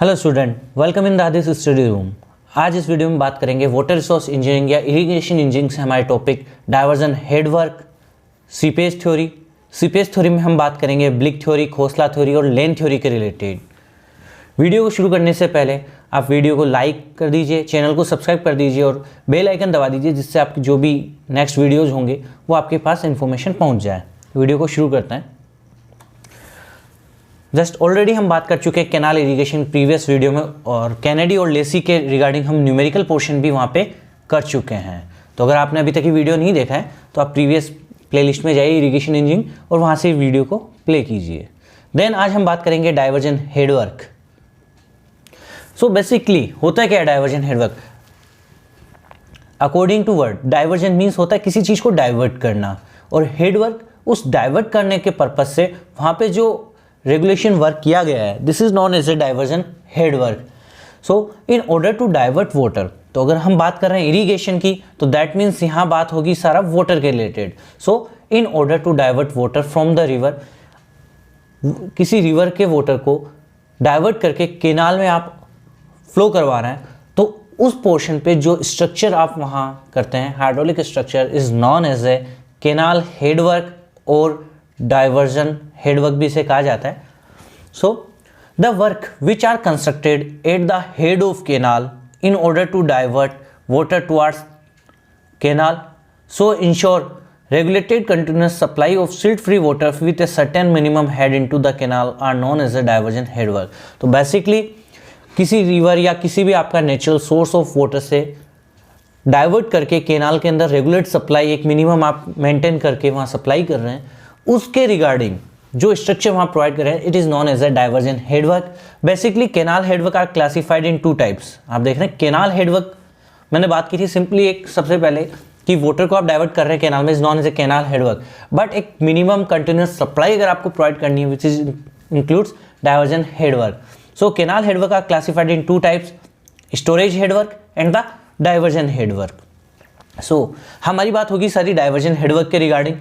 Hello student, welcome in दादिस study room. आज इस वीडियो में बात करेंगे वाटर रिसोर्स इंजीनियरिंग या इरिगेशन इंजीनियरिंग से हमारे topic diversion headwork, seepage theory. Seepage theory में हम बात करेंगे ब्लिक थ्योरी, खोसला थ्योरी और लेन थ्योरी के रिलेटेड। वीडियो को शुरू करने से पहले आप वीडियो को लाइक कर दीजिए, चैनल को सब्सक्राइब कर दीजिए और बेल आइकन दबा दीजिए, जिससे आपके जो भी नेक्स्ट वीडियोज़ होंगे वो आपके पास इन्फॉर्मेशन पहुँच जाए। वीडियो को शुरू करते हैं। जस्ट ऑलरेडी हम बात कर चुके हैं कैनाल इरिगेशन प्रीवियस वीडियो में, और कैनेडी और लेसी के रिगार्डिंग हम न्यूमेरिकल पोर्शन भी वहाँ पे कर चुके हैं। तो अगर आपने अभी तक ये वीडियो नहीं देखा है तो आप प्रीवियस प्लेलिस्ट में जाइए इरिगेशन इंजीनियरिंग और वहाँ से वीडियो को प्ले कीजिए। देन आज हम बात करेंगे डाइवर्जन हेडवर्क। सो बेसिकली होता है क्या diversion headwork? According to word, diversion means होता है किसी चीज़ को डाइवर्ट करना, और हेडवर्क उस डाइवर्ट करने के पर्पज से वहाँ पे जो रेगुलेशन वर्क किया गया है, this is known as a diversion headwork. So in order to divert water, तो अगर हम बात कर रहे हैं इरिगेशन की तो दैट मीन्स यहाँ बात होगी सारा वाटर के रिलेटेड। So in order to divert water from the river, किसी रिवर के वाटर को डाइवर्ट करके केनाल में आप फ्लो करवा रहे हैं, तो उस पोर्शन पे जो स्ट्रक्चर आप वहाँ करते हैं, hydraulic structure, is known as a canal headwork और डाइवर्जन हेडवर्क भी इसे कहा जाता है। So the work which are constructed at the head of canal in order to divert water towards canal, so ensure regulated continuous supply of silt free water with a certain minimum head into the canal are known as a diversion headwork। तो basically किसी river या किसी भी आपका natural source of water से divert करके canal के अंदर रेगुलेट सप्लाई, एक मिनिमम आप मेंटेन करके वहाँ सप्लाई कर रहे हैं, उसके रिगार्डिंग जो स्ट्रक्चर वहाँ प्रोवाइड कर रहे हैं, it is known as a diversion headwork. Basically canal headwork are classified in two types. आप देख रहे हैं केनाल हेडवर्क, मैंने बात की थी सिंपली एक सबसे पहले कि वाटर को आप डाइवर्ट कर रहे हैं केनाल में, is known as a canal headwork. But एक मिनिमम कंटिन्यूस सप्लाई अगर आपको प्रोवाइड करनी है, which is includes diversion headwork. So canal headwork are classified in two types, storage headwork and the diversion headwork. So हमारी बात होगी सारी diversion headwork के रिगार्डिंग।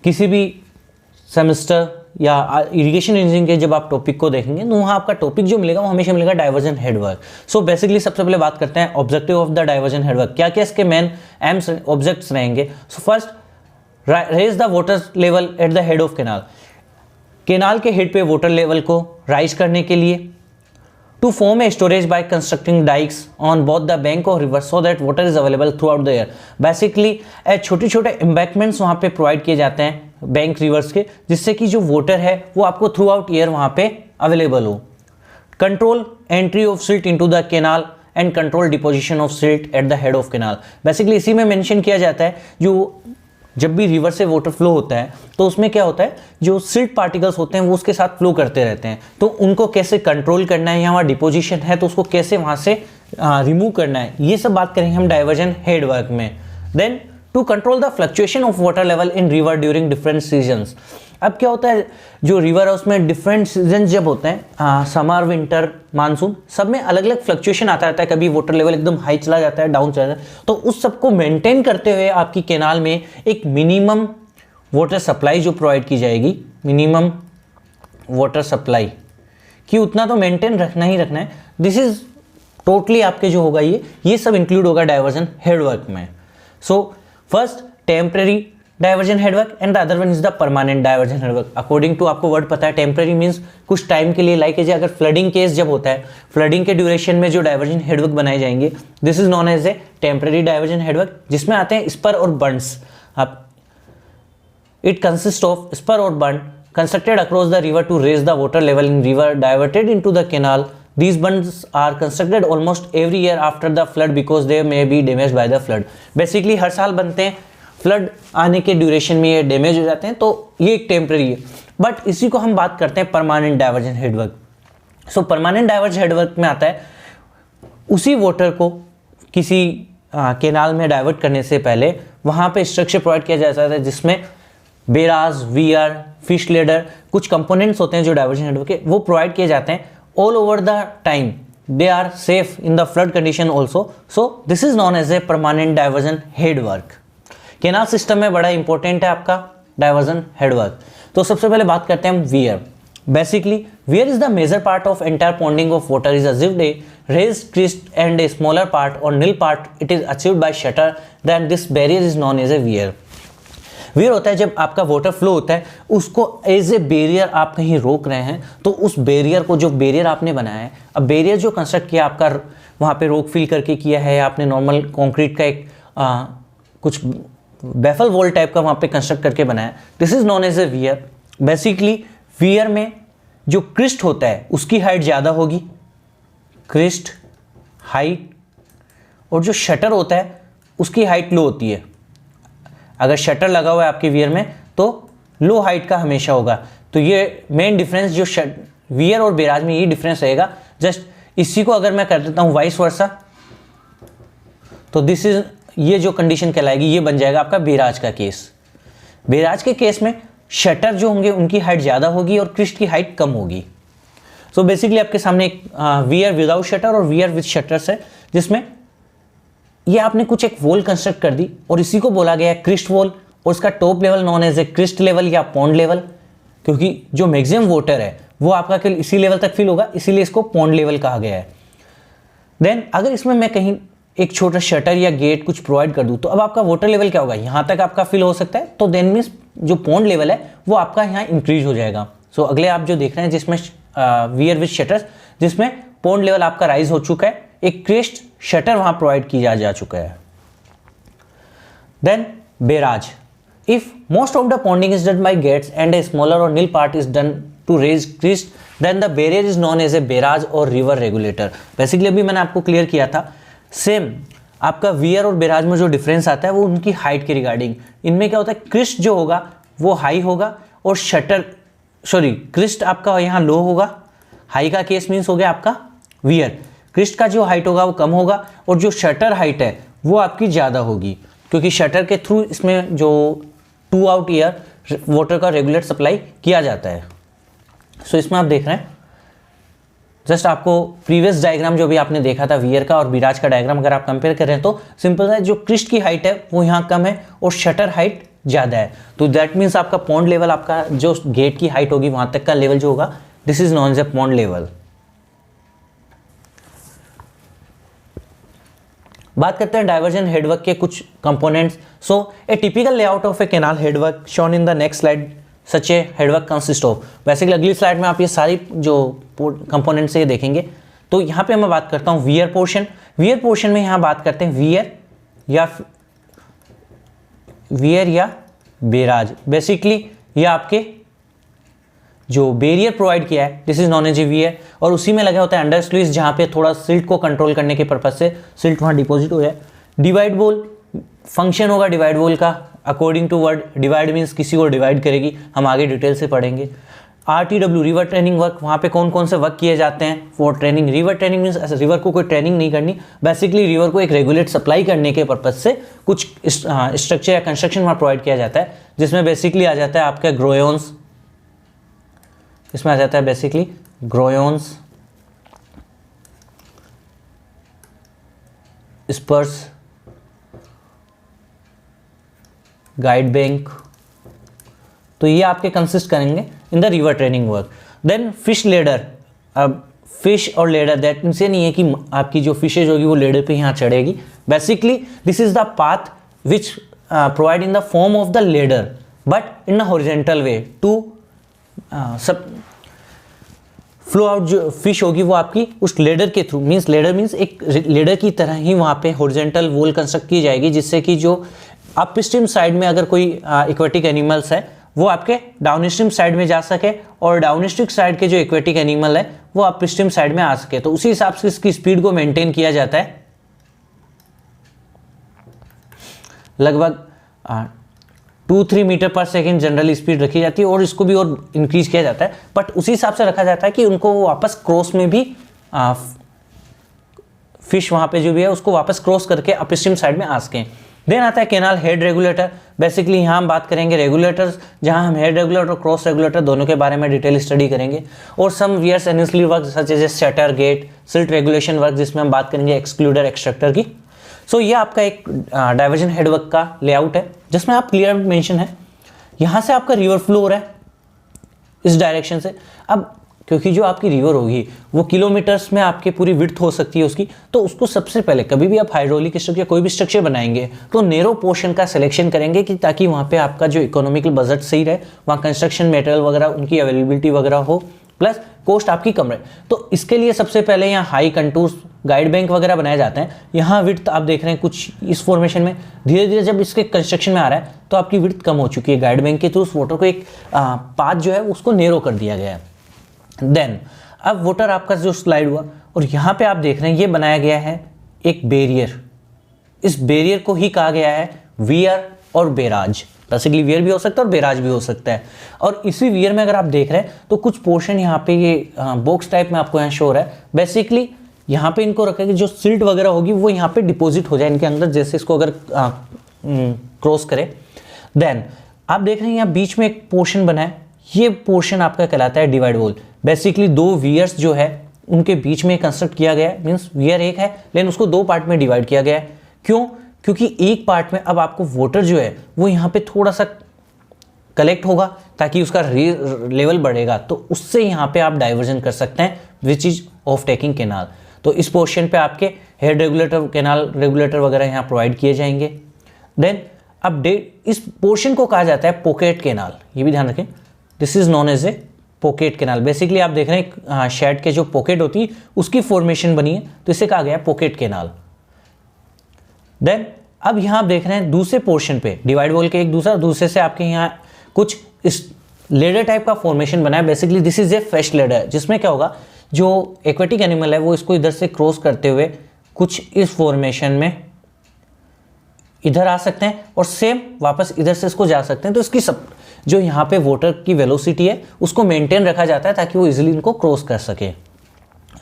किसी भी सेमेस्टर या इरिगेशन इंजीनियरिंग के जब आप टॉपिक को देखेंगे तो वहाँ आपका टॉपिक जो मिलेगा वो हमेशा मिलेगा डाइवर्जन हेडवर्क। सो बेसिकली सबसे पहले बात करते हैं objective of the diversion headwork, क्या क्या इसके मेन एम्स ऑब्जेक्ट्स रहेंगे। So first, raise the water level at the head of canal, canal के हेड पे वाटर लेवल को राइज करने के लिए। To form a storage by constructing dikes on both the bank of river so that water is available throughout the year. Basically छोटे छोटे embankments वहाँ पे प्रोवाइड किए जाते हैं बैंक रिवर्स के, जिससे कि जो वाटर है वो आपको थ्रू आउट ईयर वहाँ पे अवेलेबल हो। Control entry of silt into the canal and control deposition of silt eight the head of canal. Basically इसी में मेंशन किया जाता है, जो जब भी रिवर से वाटर फ्लो होता है तो उसमें क्या होता है, जो सिल्ट पार्टिकल्स होते हैं वो उसके साथ फ्लो करते रहते हैं, तो उनको कैसे कंट्रोल करना है, या वहाँ डिपोजिशन है तो उसको कैसे वहाँ से रिमूव करना है, ये सब बात करेंगे हम डाइवर्जन हेडवर्क में। Then to control the fluctuation of water level in river during different seasons. अब क्या होता है, जो रिवर है उसमें डिफरेंट सीजन जब होते हैं, समर, विंटर, मानसून, सब में अलग अलग फ्लक्चुएशन आता रहता है। कभी वाटर लेवल एकदम हाई चला जाता है, डाउन चला जाता है, तो उस सबको मेंटेन करते हुए आपकी केनाल में एक मिनिमम वाटर सप्लाई जो प्रोवाइड की जाएगी, मिनिमम वाटर सप्लाई कि उतना तो मेंटेन रखना ही रखना है। दिस इज टोटली आपके जो होगा ये सब इंक्लूड होगा डाइवर्जन हेडवर्क में। So first temporary diversion headwork and the other one is the permanent diversion headwork. According to आपको वर्ड पता है, टेम्परेरी मींस कुछ टाइम के लिए, लाइक अगर फ्लडिंग केस जब होता है, फ्लडिंग के ड्यूरेशन में जो डाइवर्जन हेडवर्क बनाए जाएंगे, this is known as a temporary diversion headwork, जिसमें आते हैं स्पर और बंड्स। आप इट कंसिस्ट ऑफ स्पर और bund constructed across the river to raise the water level in river diverted into the canal. These bunds are constructed almost every year after the flood because they may be damaged by the flood। Basically हर साल बनते हैं, flood आने के duration में ये damage हो जाते हैं, तो ये एक टेम्परेरी है। बट इसी को हम बात करते हैं परमानेंट डाइवर्जन हेडवर्क। सो परमानेंट डाइवर्जन हेडवर्क में आता है उसी वाटर को किसी केनाल में डाइवर्ट करने से पहले वहाँ पे स्ट्रक्चर प्रोवाइड किया जाता है, जिसमें बेराज, वियर, फिश लेडर, कुछ कंपोनेंट्स होते हैं जो डाइवर्जन हेडवर्क के, वो प्रोवाइड किए जाते हैं all over the time। they are safe in the flood condition also, so this is known as a permanent diversion headwork। Canal system में बड़ा इंपॉर्टेंट है आपका डाइवर्जन हेडवर्क। तो सबसे पहले बात करते हैं हम wear. Basically, where is the major part of entire ponding of water is achieved a raised crest and a smaller part or nil part it is achieved by shutter, then this barrier is known as a weir. Weir होता है जब आपका water flow होता है उसको as a barrier आप कहीं रोक रहे हैं, तो उस बैरियर को, जो बैरियर आपने बनाया है, अब बैरियर जो कंस्ट्रक्ट किया आपका वहाँ पे रोक फिल करके किया है, आपने नॉर्मल कंक्रीट का एक कुछ बेफल वॉल टाइप का वहाँ पे कंस्ट्रक्ट करके बनाया, this is known as a weir. Basically weir में जो क्रिस्ट होता है उसकी हाइट ज़्यादा होगी, क्रिस्ट हाइट, और जो शटर होता है उसकी हाइट लो होती है. अगर शटर लगा हुआ है आपके वियर में तो लो हाइट का हमेशा होगा. तो ये मेन डिफरेंस जो वियर और बेराज में ये डिफरेंस रहेगा. जस्ट इसी को अगर मैं कर देता हूँ वाइस वर्सा, तो दिस इज, ये जो कंडीशन कहलाएगी ये बन जाएगा आपका बेराज का केस. बेराज के केस में शटर जो होंगे उनकी हाइट ज़्यादा होगी और क्रिस्ट की हाइट कम होगी. सो बेसिकली आपके सामने एक वियर विदाउट शटर और वियर विद शटर्स है, जिसमें ये आपने कुछ एक वॉल कंस्ट्रक्ट कर दी और इसी को बोला गया है क्रिस्ट वॉल, और उसका top level known as a crest level या पॉन्ड लेवल, क्योंकि जो मैक्सिमम वाटर है वो आपका केवल इसी लेवल तक फिल होगा, इसीलिए इसको पॉन्ड लेवल कहा गया है. देन अगर इसमें मैं कहीं एक छोटा शटर या गेट कुछ प्रोवाइड कर दूं तो अब आपका वाटर लेवल क्या होगा, यहाँ तक आपका फिल हो सकता है, तो देन मीन्स जो पॉन्ड लेवल है वो आपका यहाँ इंक्रीज हो जाएगा. सो अगले आप जो देख रहे हैं जिसमें वियर विद शटर्स, जिसमें पॉन्ड लेवल आपका राइज हो चुका है, एक क्रिस्ट शटर वहां प्रोवाइड किया जा चुका है. Then barrage, if most of the ponding is done by gates and a smaller or nil part is done to raise crest, then the barrier is known as a barrage or river regulator. Basically अभी मैंने आपको clear किया था, same आपका wear और barrage में जो difference आता है वो उनकी हाइट के रिगार्डिंग. इनमें क्या होता है, क्रिस्ट जो होगा वो हाई होगा और क्रिस्ट आपका यहाँ लो होगा. हाई का केस मीन्स हो गया आपका वियर, क्रिस्ट का जो हाइट होगा वो कम होगा और जो शटर हाइट है वो आपकी ज़्यादा होगी, क्योंकि शटर के थ्रू इसमें जो टू आउट ईयर वाटर का रेगुलर सप्लाई किया जाता है. सो इसमें आप देख रहे हैं, जस्ट आपको प्रीवियस डायग्राम जो भी आपने देखा था वियर का और बिराज का डायग्राम अगर आप कंपेयर कर रहे हैं तो सिंपल है, जो क्रिस्ट की हाइट है वो यहाँ कम है और शटर हाइट ज़्यादा है. तो दैट मीन्स आपका पॉन्ड लेवल, आपका जो गेट की हाइट होगी वहाँ तक का लेवल जो होगा, this is known as a pond level. बात करते हैं डाइवर्जन हेडवर्क के कुछ components. So a typical layout of a canal headwork shown in the next slide such a headwork consist of. Basically अगली स्लाइड में आप ये सारी जो कंपोनेंट्स ये देखेंगे. तो यहाँ पे मैं बात करता हूँ वियर पोर्शन. वियर पोर्शन में यहाँ बात करते हैं वियर या बेराज. बेसिकली ये आपके जो बैरियर प्रोवाइड किया है this is known as a weir, और उसी में लगा होता है अंडर स्लुइस, जहाँ पे थोड़ा सिल्ट को कंट्रोल करने के पर्पज से सिल्ट वहाँ डिपॉजिट हो जाए. डिवाइड वॉल फंक्शन होगा डिवाइड वॉल का according to word. Divide means किसी को डिवाइड करेगी, हम आगे डिटेल से पढ़ेंगे. RTW रिवर ट्रेनिंग वर्क, वहाँ पे कौन कौन से वर्क किए जाते हैं for training. River training means river को कोई ट्रेनिंग नहीं करनी, बेसिकली रिवर को एक रेगुलेट सप्लाई करने के पर्पज से कुछ स्ट्रक्चर या कंस्ट्रक्शन वहाँ प्रोवाइड किया जाता है, जिसमें बेसिकली आ जाता है आपका ग्रोयोन्स. इसमें आ जाता है basically groynes, spurs, guide bank. तो ये आपके कंसिस्ट करेंगे in the river training work. Then fish ladder. अब फिश और लेडर दैट मीन्स ये नहीं है कि आपकी जो फिशेज होगी वो लेडर पे यहाँ चढ़ेगी. Basically this is the path which provide in the form of the ladder but in a horizontal way to सब फ्लो आउट. जो फिश होगी वो आपकी उस लेडर के थ्रू, मीन्स लेडर मीन्स एक लेडर की तरह ही वहाँ पे हॉरिजेंटल वॉल कंस्ट्रक्ट की जाएगी, जिससे कि जो अपस्ट्रीम साइड में अगर कोई एक्वेटिक एनिमल्स है वो आपके डाउनस्ट्रीम साइड में जा सके और डाउनस्ट्रीम साइड के जो एक्वेटिक एनिमल है वो अपस्ट्रीम साइड में आ सके. तो उसी हिसाब से इसकी स्पीड को मेंटेन किया जाता है. लगभग 2-3 मीटर पर सेकेंड जनरली स्पीड रखी जाती है और इसको भी और इंक्रीज किया जाता है, बट उसी हिसाब से रखा जाता है कि उनको वापस क्रॉस में भी फिश वहाँ पे जो भी है उसको वापस क्रॉस करके अपस्ट्रीम साइड में आ सकें. देन आता है कैनाल हेड रेगुलेटर. बेसिकली यहाँ हम बात करेंगे रेगुलेटर्स, जहाँ हम हेड रेगुलेटर और क्रॉस रेगुलेटर दोनों के बारे में डिटेल स्टडी करेंगे. और सम वियर्स एनिसली work such as shutter, gate, silt regulation work, जिसमें हम बात करेंगे एक्सक्लूडर, एक्सट्रैक्टर की. सो ये आपका एक डाइवर्जन हेडवर्क का लेआउट है, जिसमें आप क्लियर मेंशन है यहाँ से आपका रिवर फ्लो हो रहा है, इस डायरेक्शन से। अब क्योंकि जो आपकी रिवर होगी वो किलोमीटर्स में आपके पूरी विड्थ हो सकती है उसकी, तो उसको सबसे पहले कभी भी आप हाइड्रोलिक स्ट्रक्चर कोई भी स्ट्रक्चर बनाएंगे तो नेरो पोर्शन का सिलेक्शन करेंगे कि ताकि वहाँ पे आपका जो इकोनॉमिकल बजट सही रहे, वहाँ कंस्ट्रक्शन मटेरियल वगैरह उनकी अवेलेबिलिटी वगैरह हो, प्लस कॉस्ट आपकी कम रहे। तो इसके लिए सबसे पहले यहाँ हाई कंटूर्स गाइड बैंक वगैरह बनाए जाते हैं। यहाँ विड्थ आप देख रहे हैं कुछ इस फॉर्मेशन में, धीरे धीरे जब इसके कंस्ट्रक्शन में आ रहा है तो आपकी विड्थ कम हो चुकी है। गाइड बैंक के थ्रू उस वाटर को एक पाथ जो है उसको नेरो कर दिया गया है। देन अब वाटर आपका जो स्लाइड हुआ और यहाँ पे आप देख रहे हैं ये बनाया गया है एक बैरियर। इस बैरियर को ही कहा गया है वियर और बैराज। बेसिकली वियर भी हो सकता है और बैराज भी हो सकता है। और इसी वियर में अगर आप देख रहे हैं तो कुछ पोर्शन यहाँ पे ये बॉक्स टाइप में आपको यहाँ शो हो रहा है। बेसिकली यहाँ पे इनको रखा है कि जो सिल्ट वगैरह होगी वो यहाँ पे डिपॉजिट हो जाए इनके अंदर, जैसे इसको अगर क्रॉस करे। देन आप देख रहे हैं यहाँ बीच में एक पोर्शन बना है, ये पोर्शन आपका कहलाता है डिवाइड वॉल। बेसिकली दो वियर्स जो है उनके बीच में कंस्ट्रक्ट किया गया है, मीन्स वियर एक है लेकिन उसको दो पार्ट में डिवाइड किया गया है। क्यों? क्योंकि एक पार्ट में अब आपको वाटर जो है वो यहाँ पे थोड़ा सा कलेक्ट होगा ताकि उसका लेवल बढ़ेगा, तो उससे यहाँ पे आप डाइवर्जन कर सकते हैं which is of taking canal. तो इस पोर्शन पे आपके हेड रेगुलेटर, कैनाल रेगुलेटर वगैरह यहाँ प्रोवाइड किए जाएंगे। देन अब इस पोर्शन को कहा जाता है पॉकेट कैनाल, ये भी ध्यान रखें। This is known as a pocket canal. Basically आप देख रहे हैं शेड के जो पॉकेट होती है उसकी फॉर्मेशन बनी है, तो इसे कहा गया है पॉकेट कैनाल। देन अब यहाँ आप देख रहे हैं दूसरे पोर्शन पे डिवाइड वॉल के एक दूसरे से आपके यहाँ कुछ इस लेडर टाइप का फॉर्मेशन बना है। Basically this is a fest ladder, जिसमें क्या होगा जो एक्वेटिक एनिमल है वो इसको इधर से क्रॉस करते हुए कुछ इस फॉर्मेशन में इधर आ सकते हैं और सेम वापस इधर से इसको जा सकते हैं। तो इसकी सब जो यहाँ पे वाटर की वेलोसिटी है उसको मेंटेन रखा जाता है ताकि वो इजीली इनको क्रॉस कर सके।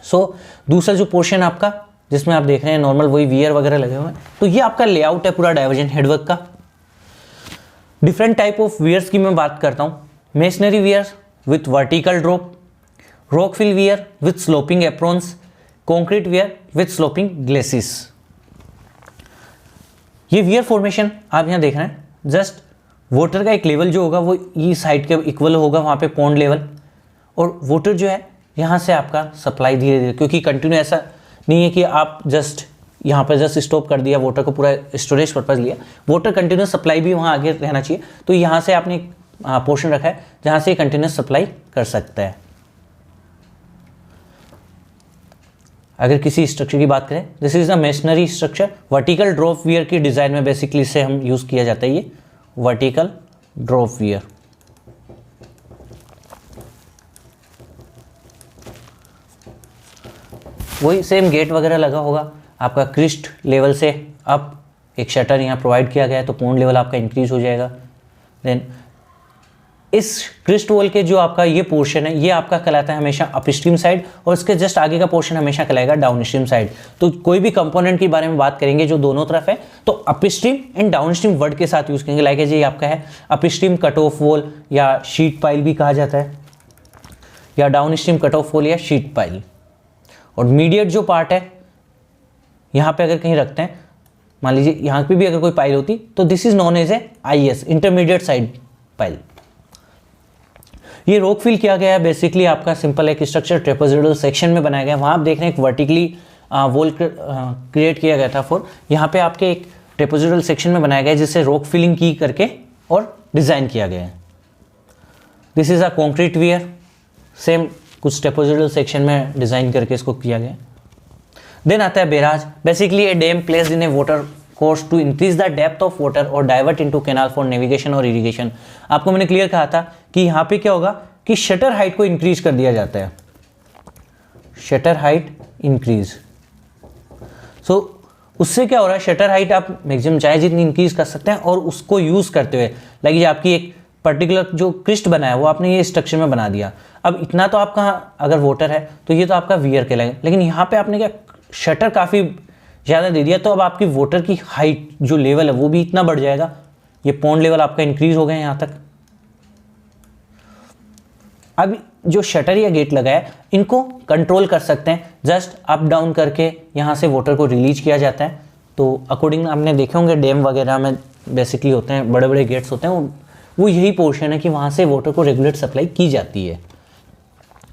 सो दूसरा जो पोर्शन आपका जिसमें आप देख रहे हैं नॉर्मल वही वियर वगैरह लगे हुए हैं, तो ये आपका लेआउट है पूरा डाइवर्जन हेडवर्क का। डिफरेंट टाइप ऑफ वियर्स की मैं बात करता हूँ। Masonry weirs with vertical drop, rockfill weir with sloping aprons, concrete weir with sloping glacis. ये वियर फॉर्मेशन आप यहाँ देख रहे हैं, जस्ट वाटर का एक लेवल जो होगा वो इस साइड के इक्वल होगा वहाँ पे पॉन्ड लेवल, और वाटर जो है यहाँ से आपका सप्लाई धीरे धीरे, क्योंकि कंटिन्यू ऐसा नहीं है कि आप जस्ट यहाँ पर जस्ट स्टॉप कर दिया वाटर को, पूरा स्टोरेज पर्पज लिया, वाटर कंटिन्यूस सप्लाई भी वहाँ आगे रहना चाहिए। तो यहाँ से आपने पोर्शन रखा है जहाँ से कंटिन्यूस सप्लाई कर सकता है। अगर किसी स्ट्रक्चर की बात करें, this is a masonry structure, vertical drop wear की डिज़ाइन में बेसिकली से हम यूज़ किया जाता है ये वर्टिकल ड्रॉप वियर। वही सेम गेट वगैरह लगा होगा आपका, क्रिस्ट लेवल से अप एक शटर यहाँ प्रोवाइड किया गया है तो पॉन्ड लेवल आपका इंक्रीज हो जाएगा। देन इस क्रिस्ट वॉल के जो आपका ये पोर्शन है ये आपका कहलाता है हमेशा अपस्ट्रीम साइड, और इसके जस्ट आगे का पोर्शन हमेशा कहलाएगा डाउनस्ट्रीम साइड। तो कोई भी कंपोनेंट के बारे में बात करेंगे जो दोनों तरफ है तो अपस्ट्रीम एंड डाउनस्ट्रीम वर्ड के साथ यूज करेंगे। लाइक ये आपका है अपस्ट्रीम कट ऑफ वॉल या शीट पाइल भी कहा जाता है, या डाउनस्ट्रीम कट ऑफ वॉल या शीट पाइल। और मीडिएट जो पार्ट है यहाँ पे अगर कहीं रखते हैं, मान लीजिए यहाँ पे भी अगर कोई पाइल होती तो this is known as a IS, intermediate side pile. ये रॉक फिल किया गया है, बेसिकली आपका सिंपल एक स्ट्रक्चर ट्रेपेजोइडल सेक्शन में बनाया गया है। वहाँ आप देख रहे हैं एक वर्टिकली वॉल क्रिएट किया गया था फॉर, यहाँ पे आपके एक ट्रेपेजोइडल सेक्शन में बनाया गया है जिससे रॉक फिलिंग की करके और डिज़ाइन किया गया है। This is a concrete weir, same कुछ ट्रेपेजोइडल सेक्शन में डिज़ाइन करके इसको किया गया। देन आता है barrage, basically a dam placed in a water course to increase the depth of water और divert into canal for navigation और इरिगेशन। आपको मैंने क्लियर कहा था कि यहाँ पे क्या होगा कि शटर हाइट को इंक्रीज कर दिया जाता है, शटर हाइट इंक्रीज। सो उससे क्या हो रहा है, शटर हाइट आप मैक्सिमम चाहे जितनी इंक्रीज कर सकते हैं और उसको यूज करते हुए लाइक आपकी एक पर्टिकुलर जो क्रिस्ट बना है वो आपने ये स्ट्रक्चर में बना दिया। अब इतना तो आपका अगर वाटर है तो ये तो आपका वियर कहलाएगा, लेकिन यहाँ पे आपने क्या शटर काफ़ी ज़्यादा दे दिया तो अब आपकी वाटर की हाइट जो लेवल है वो भी इतना बढ़ जाएगा, ये पॉन्ड लेवल आपका इंक्रीज हो गया यहाँ तक। अब जो शटर या गेट लगा है इनको कंट्रोल कर सकते हैं, जस्ट अप डाउन करके यहाँ से वाटर को रिलीज किया जाता है। तो अकॉर्डिंग आपने देखे होंगे डैम वगैरह में बेसिकली होते हैं बड़े बड़े गेट्स होते हैं, वो यही पोर्शन है कि वहाँ से वाटर को रेगुलेट सप्लाई की जाती है।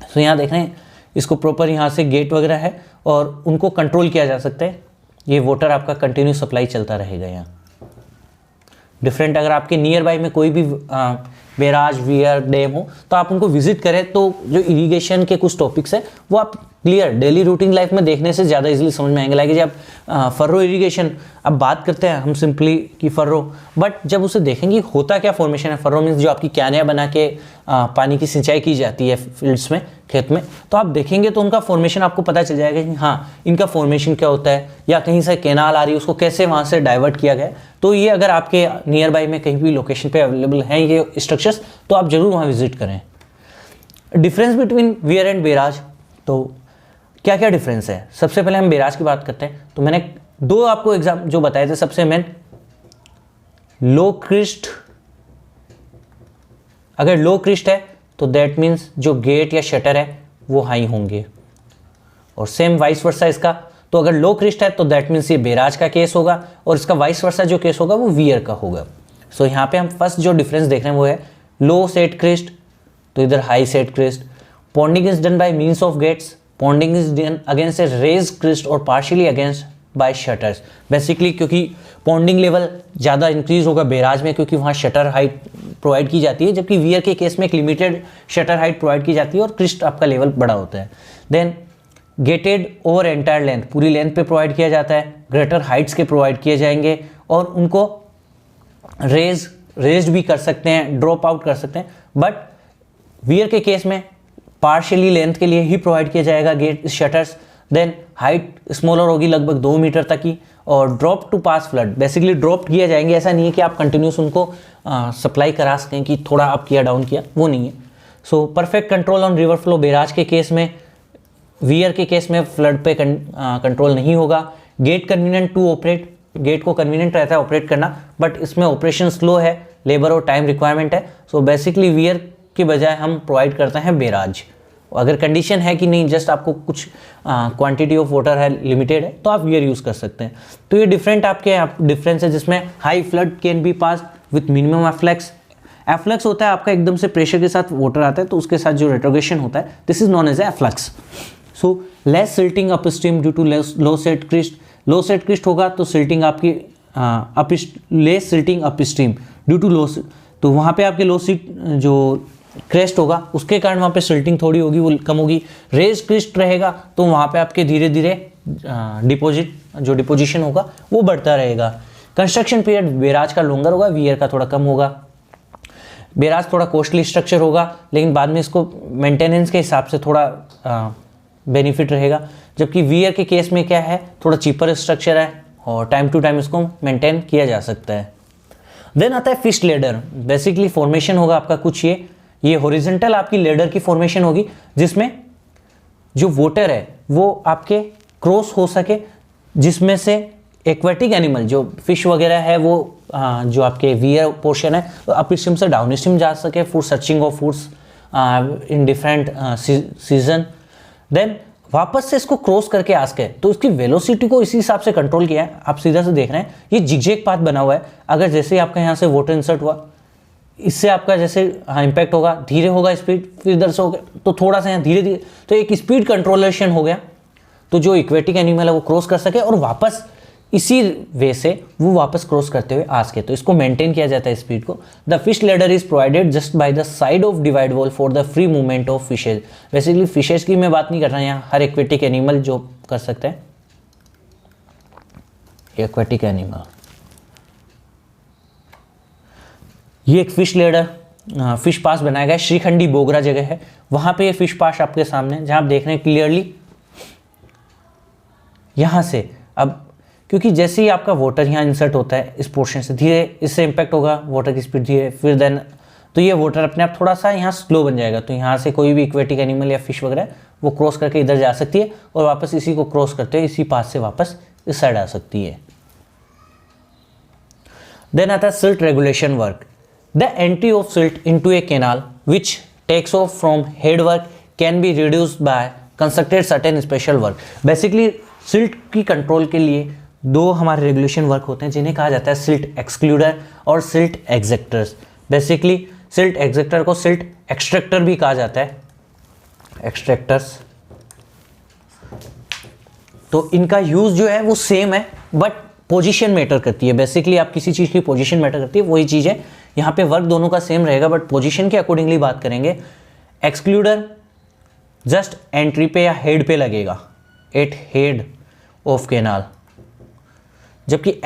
तो यहाँ देख रहे हैं इसको प्रॉपर यहाँ से गेट वगैरह है और उनको कंट्रोल किया जा सकता है। ये वाटर आपका कंटिन्यू सप्लाई चलता रहेगा। यहाँ डिफरेंट, अगर आपके नियर बाय में कोई भी बैराज, वीयर, डैम हो तो आप उनको विजिट करें तो जो इरिगेशन के कुछ टॉपिक्स है वो आप क्लियर डेली रूटीन लाइफ में देखने से ज़्यादा इजीली समझ में आएंगे। लाइक जब फर्रो इरिगेशन अब बात करते हैं हम सिंपली कि फर्रो, बट जब उसे देखेंगे होता क्या फॉर्मेशन है। फर्रो मीन्स जो आपकी क्यानियाँ बना के पानी की सिंचाई की जाती है फील्ड्स में, खेत में, तो आप देखेंगे तो उनका फॉर्मेशन आपको पता चल जाएगा कि हाँ इनका फॉर्मेशन क्या होता है, या कहीं से कैनाल आ रही है उसको कैसे वहाँ से डाइवर्ट किया गया। तो ये अगर आपके नियर बाय में कहीं भी लोकेशन पे अवेलेबल हैं ये स्ट्रक्चर्स तो आप जरूर वहाँ विजिट करें। Difference between weir and barrage, तो क्या क्या डिफरेंस है। सबसे पहले हम बैराज की बात करते हैं। तो मैंने दो आपको एग्जाम जो बताए थे, सबसे मेन लो क्रिस्ट। अगर लो क्रिस्ट है तो दैट मीन्स जो गेट या शटर है वो हाई होंगे, और सेम वाइस वर्सा इसका। तो अगर लो क्रिस्ट है तो दैट मीन्स ये बैराज का केस होगा, और इसका वाइस वर्सा जो केस होगा वो वीयर का होगा। सो यहाँ पे हम फर्स्ट जो डिफरेंस देख रहे हैं वो है लो सेट क्रिस्ट, तो इधर high set crest. Ponding is done by means of gates, ponding is done against a raise crest और partially against by shutters. Basically क्योंकि पॉन्डिंग लेवल ज़्यादा इंक्रीज होगा बैराज में, क्योंकि वहाँ शटर हाइट प्रोवाइड की जाती है, जबकि वीयर के केस में एक लिमिटेड शटर हाइट प्रोवाइड की जाती है और क्रिस्ट आपका लेवल बड़ा होता है। Then gated over entire length, पूरी लेंथ पे प्रोवाइड किया जाता है। ग्रेटर हाइट्स के प्रोवाइड किए जाएंगे और उनको रेज्ड भी कर सकते हैं, ड्रॉप आउट कर सकते हैं। बट वीयर के केस में पार्शियली लेंथ के लिए ही प्रोवाइड किया जाएगा gate shutters. Then height smaller होगी, लगभग 2 मीटर तक की, और drop to pass flood, basically drop किया जाएंगे। ऐसा नहीं है कि आप कंटिन्यूस उनको सप्लाई करा सकें कि थोड़ा अप किया डाउन किया, वो नहीं है। So perfect control on river flow barrage के केस में, वीयर के केस में फ्लड पे कंट्रोल नहीं होगा। Gate convenient to operate, gate को कन्वीनियंट रहता है ऑपरेट करना, बट इसमें ऑपरेशन स्लो है, लेबर और टाइम रिक्वायरमेंट है। सो बेसिकली वीयर की बजाय हम प्रोवाइड करते हैं बैराज। अगर कंडीशन है कि नहीं जस्ट आपको कुछ क्वांटिटी ऑफ वाटर है लिमिटेड है तो आप वीयर यूज़ कर सकते हैं। तो ये डिफरेंट आपके डिफरेंस है, जिसमें high flood can be pass with minimum efflux. Efflux होता है आपका एकदम से प्रेशर के साथ वाटर आता है तो उसके साथ जो रेट्रोगेशन होता है, this is known as afflux. So less silting upstream due to low set crest. Low set crest होगा तो सिल्टिंग आपकी less silting upstream due to low, तो वहाँ पे आपके लो सीट जो क्रेस्ट होगा उसके कारण वहाँ पे सिल्टिंग थोड़ी होगी, वो कम होगी। रेज क्रिस्ट रहेगा तो वहाँ पे आपके धीरे धीरे डिपोजिशन होगा वो बढ़ता रहेगा। कंस्ट्रक्शन पीरियड बैराज का लॉन्गर होगा, वीयर का थोड़ा कम होगा। बैराज थोड़ा कॉस्टली स्ट्रक्चर होगा, लेकिन बाद में इसको मेंटेनेंस के हिसाब से थोड़ा बेनिफिट रहेगा, जबकि वीयर के केस में क्या है, थोड़ा चीपर स्ट्रक्चर है और टाइम टू टाइम इसको मेंटेन किया जा सकता है। देन आता है फिश लेडर। बेसिकली फॉर्मेशन होगा आपका कुछ ये हॉरिजॉन्टल आपकी लेडर की फॉर्मेशन होगी, जिसमें जो वाटर है वो आपके क्रॉस हो सके, जिसमें से एक्वेटिक एनिमल जो फिश वगैरह है वो जो आपके वीयर पोर्शन है अप स्ट्रीम से डाउन स्ट्रीम जा सके for searching of foods in different season. Then वापस से इसको क्रॉस करके आ सके, तो इसकी वेलोसिटी को इसी हिसाब से कंट्रोल किया है। आप सीधा से देख रहे हैं ये जिगजैग पाथ बना हुआ है। अगर जैसे ही आपका यहाँ से वाटर इंसर्ट हुआ, इससे आपका जैसे इम्पैक्ट होगा, धीरे होगा स्पीड, फिर इधर से हो गया तो थोड़ा सा यहाँ धीरे धीरे, तो एक स्पीड कंट्रोलेशन हो गया, तो जो इक्वेटिक एनिमल है वो क्रॉस कर सके और वापस इसी वे से वो वापस क्रॉस करते हुए आ सके, तो इसको मेंटेन किया जाता है स्पीड को। The fish ladder is provided just by the side of divide wall for the free movement of fishes. Basically fishes की मैं बात नहीं कर रहा यहाँ, हर एक्वेटिक एनिमल जो कर सकते हैं, एक्वेटिक एनिमल। ये एक फिश लेडर फिश पास बनाया गया है, श्रीखंडी बोगरा जगह है वहां पे ये फिश पास आपके सामने, जहां आप देख रहे हैं क्लियरली। यहां से अब क्योंकि जैसे ही आपका वाटर यहाँ इंसर्ट होता है इस पोर्शन से, धीरे इससे इम्पैक्ट होगा, वाटर की स्पीड धीरे, फिर देन तो ये वाटर अपने आप थोड़ा सा यहाँ स्लो बन जाएगा, तो यहाँ से कोई भी इक्वेटिक एनिमल या फिश वगैरह वो क्रॉस करके इधर जा सकती है और वापस इसी को क्रॉस करते हुए इसी पास से वापस इस साइड आ सकती है। देन आता है silt regulation work. The entry of silt into a canal which takes off from headwork can be reduced by constructed certain special work. Basically silt की कंट्रोल के लिए दो हमारे रेगुलेशन वर्क होते हैं जिन्हें कहा जाता है सिल्ट एक्सक्लूडर और सिल्ट एग्जेक्टर्स। बेसिकली सिल्ट एग्जैक्टर को सिल्ट एक्सट्रैक्टर भी कहा जाता है, एक्सट्रैक्टर्स। तो इनका यूज जो है वो सेम है, बट पोजीशन मैटर करती है। बेसिकली आप किसी चीज़ की पोजीशन मैटर करती है, वही चीज़ है यहाँ पे। वर्क दोनों का सेम रहेगा, बट पोजीशन के अकॉर्डिंगली बात करेंगे। एक्सक्लूडर जस्ट एंट्री पे या हेड पे लगेगा, एट हेड ऑफ कैनाल, जबकि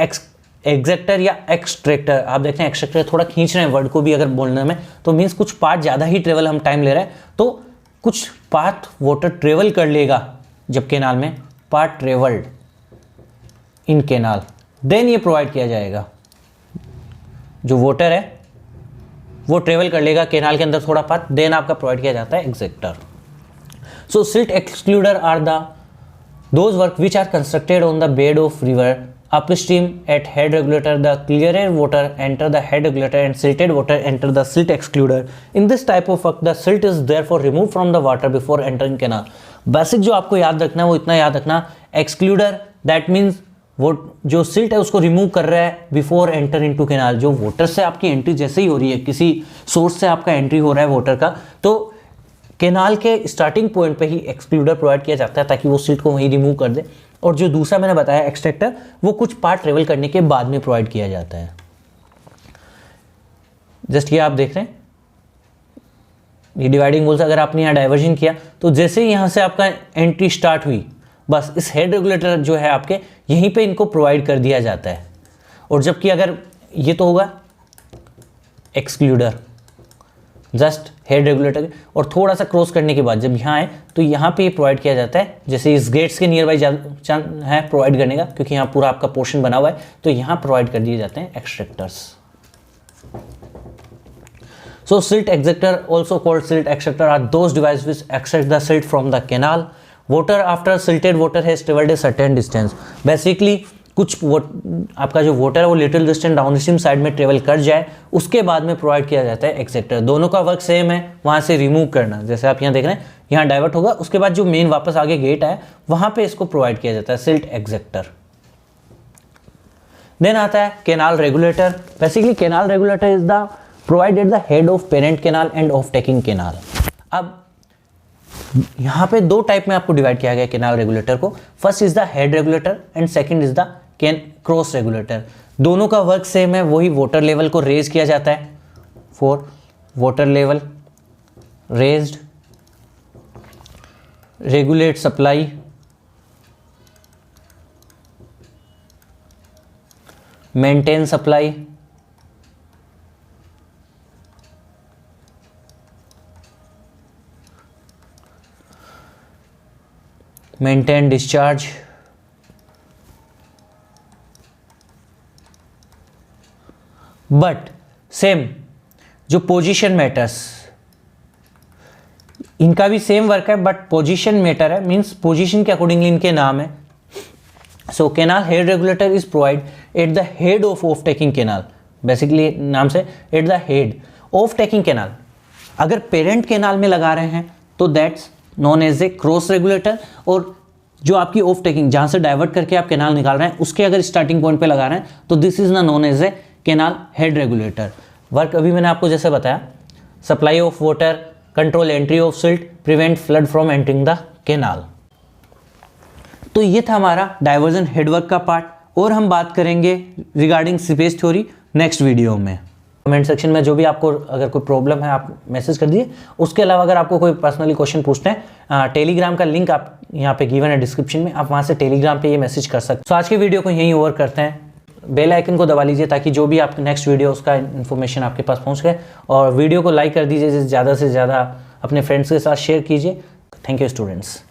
एग्जैक्टर या एक्सट्रैक्टर, आप देखते हैं एक्सट्रैक्टर थोड़ा खींच रहे हैं वर्ड को भी अगर बोलने में, तो मीन्स कुछ पार्ट ज़्यादा ही ट्रेवल हम टाइम ले रहे हैं, तो कुछ पार्ट वाटर ट्रेवल कर लेगा जब कैनाल में, part travelled in canal, then ये प्रोवाइड किया जाएगा। जो वाटर है वो ट्रेवल कर लेगा कैनाल के अंदर थोड़ा पार्ट, देन आपका प्रोवाइड किया जाता है एग्जैक्टर। So silt excluder are those work which are constructed on the bed of river upstream at head regulator. The clearer water enter the head regulator and silted water enter the silt excluder. In this type of work the silt is therefore removed from the water before entering canal. Basic जो आपको याद रखना है वो इतना याद रखना, excluder that means वो जो सिल्ट है उसको रिमूव कर रहा है बिफोर एंटर इनटू कैनाल। जो वाटर से आपकी एंट्री जैसे ही हो रही है, किसी सोर्स से आपका एंट्री हो रहा है वाटर का, तो कैनाल के स्टार्टिंग पॉइंट पे ही एक्सक्लूडर प्रोवाइड किया जाता है ताकि वो सिल्ट को वहीं रिमूव कर दे। और जो दूसरा मैंने बताया एक्सट्रैक्टर, वो कुछ पार्ट ट्रेवल करने के बाद में प्रोवाइड किया जाता है। जस्ट ये आप देख रहे हैं, ये डिवाइडिंग वॉल से अगर आपने यहाँ डाइवर्जन किया तो जैसे ही यहाँ से आपका एंट्री स्टार्ट हुई, बस इस हेड रेगुलेटर जो है आपके यहीं पे इनको प्रोवाइड कर दिया जाता है। और जबकि अगर ये तो होगा एक्सक्लूडर, जस्ट हेड रेगुलेटर, और थोड़ा सा क्रॉस करने के बाद जब यहाँ आए तो यहाँ पे प्रोवाइड किया जाता है, जैसे इस गेट्स के नियर बाई है प्रोवाइड करने का, क्योंकि यहाँ पूरा आपका पोर्शन बना हुआ है, तो यहाँ प्रोवाइड कर दिए जाते हैं extractors. So silt extractor also called silt extractor are those device which extract the silt from the canal water after silted water has travelled a certain distance. Basically कुछ आपका जो वाटर है वो little distance downstream side में travel कर जाए, उसके बाद में प्रोवाइड किया जाता है एक्सट्रैक्टर। दोनों का वर्क सेम है, वहाँ से रिमूव करना। जैसे आप यहाँ देख रहे हैं, यहाँ डाइवर्ट होगा, उसके बाद जो मेन वापस आगे गेट है वहाँ पे इसको प्रोवाइड किया जाता है सिल्ट एक्सट्रैक्टर। देन आता है canal regulator. Basically canal regulator is the provided the head of parent canal end of taking canal. अब यहाँ पे दो टाइप में आपको डिवाइड किया गया कैनाल रेगुलेटर को। First is the head regulator and second is the cross regulator. दोनों का वर्क सेम है, वही वाटर लेवल को रेज किया जाता है, for water level raised, regulate supply, maintain supply, maintain discharge, but same जो पोजीशन मैटर्स, इनका भी सेम वर्क है बट पोजीशन मैटर है, मींस पोजीशन के अकॉर्डिंगली इनके नाम है। So canal head regulator is provide at the head of taking canal. Basically नाम से at the head of taking canal. अगर पेरेंट कैनाल में लगा रहे हैं तो that's known as a cross regulator, और जो आपकी ऑफ टेकिंग जहां से डाइवर्ट करके आप कैनाल निकाल रहे हैं उसके अगर स्टार्टिंग पॉइंट पे लगा रहे हैं तो this is known as a canal head regulator. Work अभी मैंने आपको जैसे बताया, supply of water, control entry of silt, prevent flood from entering the canal. तो ये था हमारा डाइवर्जन हेडवर्क का पार्ट, और हम बात करेंगे regarding seepage theory next video में। कमेंट सेक्शन में जो भी आपको अगर कोई प्रॉब्लम है आप मैसेज कर दीजिए। उसके अलावा अगर आपको कोई पर्सनली क्वेश्चन पूछते हैं, टेलीग्राम का लिंक आप यहाँ पे गिवन है डिस्क्रिप्शन में, आप वहाँ से टेलीग्राम पे ये मैसेज कर सकते हैं। तो आज के वीडियो को यहीं ओवर करते हैं। बेल आइकन को दबा लीजिए ताकि जो भी आपका नेक्स्ट वीडियो उसका इन्फॉर्मेशन आपके पास पहुँच गए, और वीडियो को लाइक कर दीजिए, ज़्यादा से ज़्यादा अपने फ्रेंड्स के साथ शेयर कीजिए। Thank you students.